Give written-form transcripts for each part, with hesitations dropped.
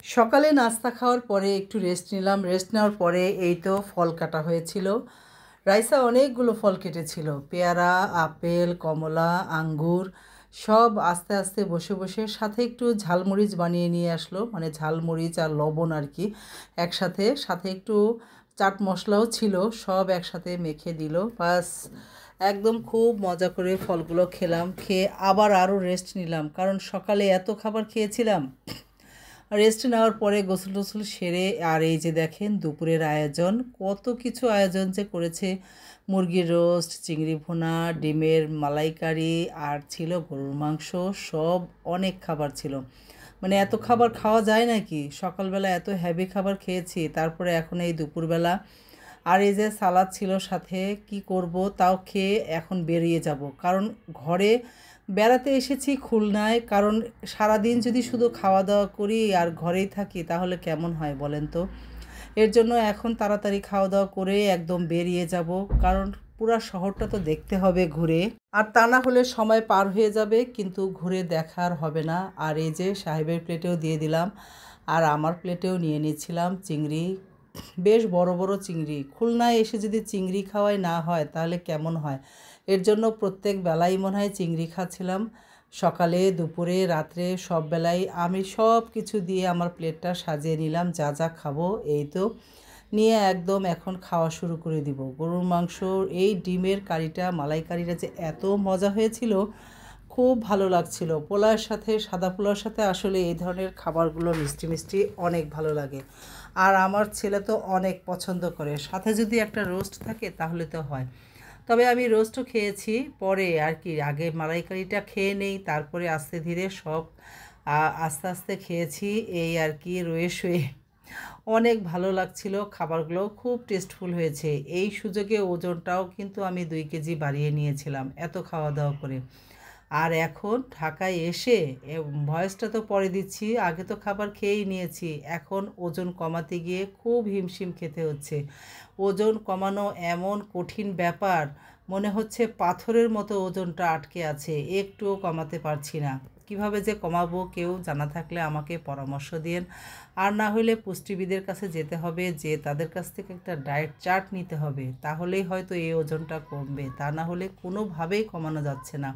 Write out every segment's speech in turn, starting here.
সকালে নাস্তা খাওয়ার পরে একটু রেস্ট নিলাম। রেস্ট নেওয়ার পরে এই তো ফল কাটা হয়েছিল। রাইসা অনেকগুলো ফল কেটেছিল, পেয়ারা, আপেল, কমলা, আঙ্গুর সব আস্তে আস্তে বসে বসে, সাথে একটু ঝালমরিচ বানিয়ে নিয়ে আসলো, মানে ঝালমরিচ আর লবণ আর কি একসাথে, সাথে একটু চাট মশলাও ছিল, সব একসাথে মেখে দিল। বাস একদম খুব মজা করে ফলগুলো খেলাম। খেয়ে আবার আরও রেস্ট নিলাম, কারণ সকালে এত খাবার খেয়েছিলাম। রেস্ট নেওয়ার পরে গোসল টোসল সেরে আর এই যে দেখেন দুপুরের আয়োজন, কত কিছু আয়োজন যে করেছে। মুরগির রোস্ট, চিংড়ি ভুনা, ডিমের মালাইকারি, আর ছিল গরুর মাংস, সব অনেক খাবার ছিল। মানে এত খাবার খাওয়া যায় নাকি? সকালবেলা এত হেভি খাবার খেয়েছি, তারপরে এখন এই দুপুরবেলা আর এই যে সালাদ ছিল সাথে, কি করব তাও খেয়ে এখন বেরিয়ে যাব, কারণ ঘরে বেড়াতে এসেছি খুলনায়। কারণ সারাদিন যদি শুধু খাওয়া দাওয়া করি আর ঘরেই থাকি তাহলে কেমন হয় বলেন তো? এর জন্য এখন তাড়াতাড়ি খাওয়া দাওয়া করে একদম বেরিয়ে যাব, কারণ পুরা শহরটা তো দেখতে হবে ঘুরে। আর তা না হলে সময় পার হয়ে যাবে, কিন্তু ঘুরে দেখার হবে না। আর এই যে সাহেবের প্লেটেও দিয়ে দিলাম, আর আমার প্লেটেও নিয়ে নিয়েছিলাম চিংড়ি, বেশ বড় বড় চিংড়ি। খুলনায় এসে যদি চিংড়ি খাওয়াই না হয় তাহলে কেমন হয়? এর জন্য প্রত্যেক বেলাই মনে হয় চিংড়ি খাচ্ছিলাম, সকালে দুপুরে রাত্রে সব বেলাই আমি সব কিছু দিয়ে আমার প্লেটটা সাজিয়ে নিলাম, যা যা খাবো। এই তো নিয়ে একদম এখন খাওয়া শুরু করে দিব। গরুর মাংস, এই ডিমের কারিটা, মালাইকারিটা যে এত মজা হয়েছিল, খুব ভালো লাগছিল। পোলাওয়ের সাথে, সাদা পোলাওর সাথে আসলে এই ধরনের খাবারগুলো মিষ্টি মিষ্টি অনেক ভালো লাগে। আর আমার ছেলে তো অনেক পছন্দ করে, সাথে যদি একটা রোস্ট থাকে তাহলে তো হয়। তবে আমি রোস্টও খেয়েছি পরে আর কি, আগে মালাইকারিটা খেয়ে নেই, তারপরে আস্তে ধীরে সব আস্তে আস্তে খেয়েছি এই আর কি, রয়ে শুয়ে। অনেক ভালো লাগছিল, খাবারগুলো খুব টেস্টফুল হয়েছে। এই সুযোগে ওজনটাও কিন্তু আমি 2 কেজি বাড়িয়ে নিয়েছিলাম এত খাওয়া দাওয়া করে। আর এখন ঢাকায় এসে ভয়েসটা তো পরে দিচ্ছি, আগে তো খাবার খেয়েই নিয়েছি, এখন ওজন কমাতে গিয়ে খুব হিমশিম খেতে হচ্ছে। ওজন কমানো এমন কঠিন ব্যাপার, মনে হচ্ছে পাথরের মতো ওজনটা আটকে আছে, একটুও কমাতে পারছি না। কিভাবে যে কমাবো, কেউ জানা থাকলে আমাকে পরামর্শ দিন। আর না হলে পুষ্টিবিদের কাছে যেতে হবে, যে তাদের কাছ থেকে একটা ডায়েট চার্ট নিতে হবে, তাহলেই হয়তো এই ওজনটা কমবে। তা না হলে কোনোভাবেই কমানো যাচ্ছে না।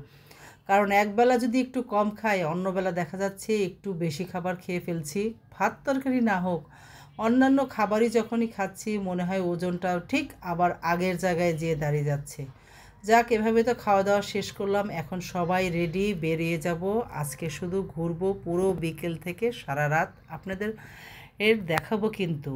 কারণ একবেলা যদি একটু কম খাই, অন্যবেলা দেখা যাচ্ছে একটু বেশি খাবার খেয়ে ফেলছি। ভাত তরকারি না হোক, অন্যান্য খাবারই যখনই খাচ্ছি মনে হয় ওজনটাও ঠিক আবার আগের জায়গায় যেয়ে দাঁড়িয়ে যাচ্ছে। যাক, এভাবে তো খাওয়া দাওয়া শেষ করলাম, এখন সবাই রেডি, বেরিয়ে যাব। আজকে শুধু ঘুরবো পুরো বিকেল থেকে সারা রাত, আপনাদের দেখাবো কিন্তু।